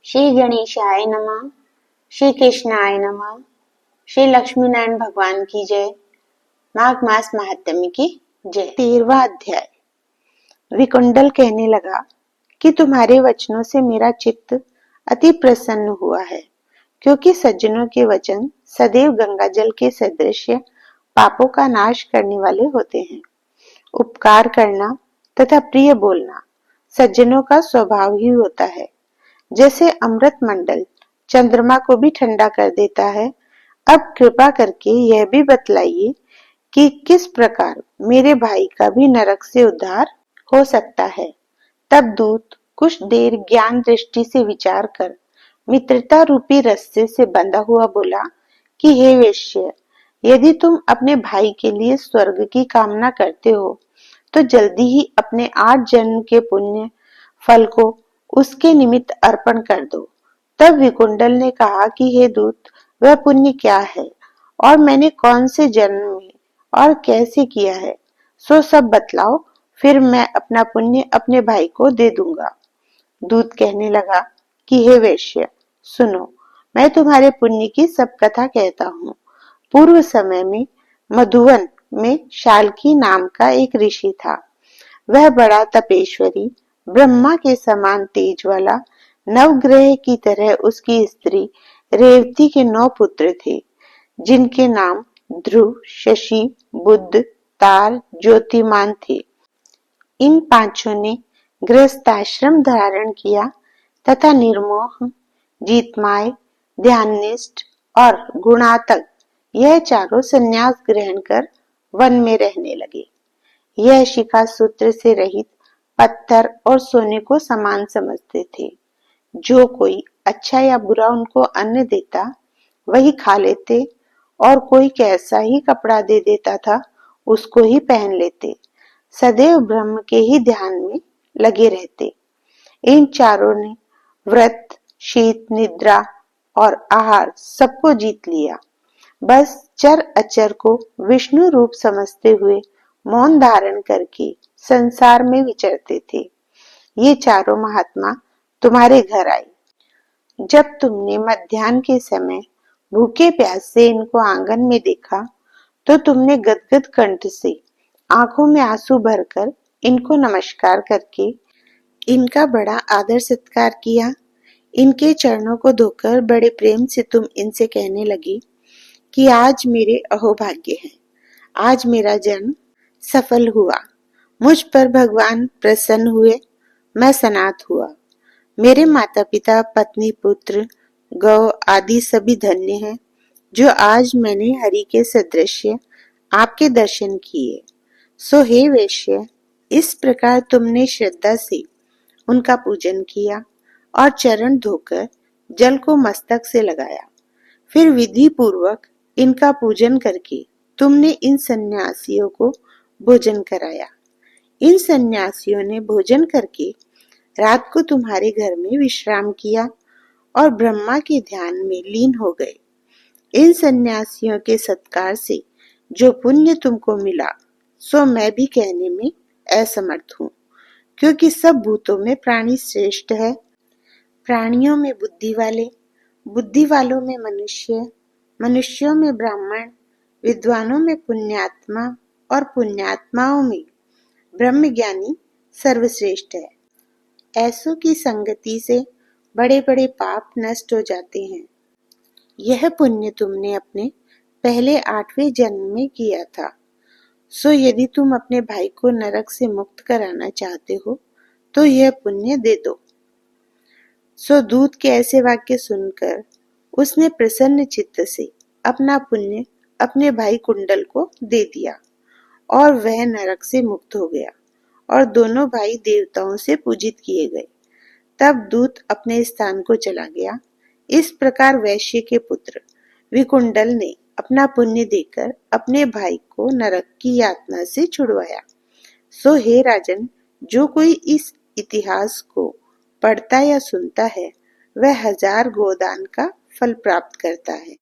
श्री गणेशाय नमः। श्री कृष्णाय नमः। श्री लक्ष्मी नारायण भगवान की जय। माघ मास महात्म्य की जय। 13वां अध्याय। विकुंडल कहने लगा कि तुम्हारे वचनों से मेरा चित्त अति प्रसन्न हुआ है, क्योंकि सज्जनों के वचन सदैव गंगा जल के सदृश पापों का नाश करने वाले होते हैं। उपकार करना तथा प्रिय बोलना सज्जनों का स्वभाव ही होता है। जैसे अमृत मंडल चंद्रमा को भी ठंडा कर देता है, अब कृपा करके यह भी बतलाइए कि किस प्रकार मेरे भाई का भी नरक से उद्धार हो सकता है। तब दूत कुछ देर ज्ञान दृष्टि से विचार कर मित्रता रूपी रस्से से बंधा हुआ बोला कि हे वेश्य, यदि तुम अपने भाई के लिए स्वर्ग की कामना करते हो तो जल्दी ही अपने 8 जन्म के पुण्य फल को उसके निमित्त अर्पण कर दो। तब विकुंडल ने कहा कि हे दूत, वह पुण्य क्या है और मैंने कौन से जन्म में और कैसे किया है, सो सब बतलाओ, फिर मैं अपना पुण्य अपने भाई को दे दूंगा। दूत कहने लगा कि हे वैश्य, सुनो, मैं तुम्हारे पुण्य की सब कथा कहता हूँ। पूर्व समय में मधुवन में शाल्की नाम का एक ऋषि था। वह बड़ा तपेश्वरी, ब्रह्मा के समान तेज वाला, नवग्रह की तरह उसकी स्त्री रेवती के 9 पुत्र थे, जिनके नाम ध्रुव, शशि, बुध, तार, ज्योतिमान थे। इन पांचों ने गृहस्थाश्रम धारण किया तथा निर्मोह, जीतमाय, ध्याननिष्ठ और गुणातक यह चारों संन्यास ग्रहण कर वन में रहने लगे। यह शिखा सूत्र से रहित पत्थर और सोने को समान समझते थे। जो कोई अच्छा या बुरा उनको अन्न देता वही खा लेते, और कोई कैसा ही कपड़ा दे देता था उसको ही पहन लेते। सदैव ब्रह्म के ही ध्यान में लगे रहते। इन चारों ने व्रत, शीत, निद्रा और आहार सबको जीत लिया। बस चर अचर को विष्णु रूप समझते हुए मौन धारण करके संसार में विचरते थे। ये चारों महात्मा तुम्हारे घर आए। जब तुमने मध्याह्न के समय भूखे प्यास से इनको आंगन में देखा तो तुमने गदगद कंठ से आंखों में आंसू भरकर इनको नमस्कार करके इनका बड़ा आदर सत्कार किया। इनके चरणों को धोकर बड़े प्रेम से तुम इनसे कहने लगी कि आज मेरे अहोभाग्य है, आज मेरा जन्म सफल हुआ, मुझ पर भगवान प्रसन्न हुए, मैं सनात हुआ। मेरे माता पिता, पत्नी, पुत्र, गौ आदि सभी धन्य हैं, जो आज मैंने हरि के सदृश आपके दर्शन किए। सो हे वैश्य, इस प्रकार तुमने श्रद्धा से उनका पूजन किया और चरण धोकर जल को मस्तक से लगाया। फिर विधि पूर्वक इनका पूजन करके तुमने इन सन्यासियों को भोजन कराया। इन सन्यासियों ने भोजन करके रात को तुम्हारे घर में विश्राम किया और ब्रह्मा के ध्यान में लीन हो गए। इन सन्यासियों के सत्कार से जो पुण्य तुमको मिला सो मैं भी कहने में असमर्थ हूँ, क्योंकि सब भूतों में प्राणी श्रेष्ठ है। प्राणियों में बुद्धि वाले, बुद्धि वालों में मनुष्य, मनुष्यों में ब्राह्मण, विद्वानों में पुण्यात्मा और पुण्यात्माओं में ब्रह्मज्ञानी सर्वश्रेष्ठ है। ऐसों की संगति से बड़े बड़े पाप नष्ट हो जाते हैं। यह पुण्य तुमने अपने पहले 8वें जन्म में किया था। सो यदि तुम अपने भाई को नरक से मुक्त कराना चाहते हो तो यह पुण्य दे दो। सो दूत के ऐसे वाक्य सुनकर उसने प्रसन्न चित्त से अपना पुण्य अपने भाई कुंडल को दे दिया और वह नरक से मुक्त हो गया और दोनों भाई देवताओं से पूजित किए गए। तब दूत अपने स्थान को चला गया। इस प्रकार वैश्य के पुत्र विकुंडल ने अपना पुण्य देकर अपने भाई को नरक की यातना से छुड़वाया। सो हे राजन, जो कोई इस इतिहास को पढ़ता या सुनता है वह 1000 गोदान का फल प्राप्त करता है।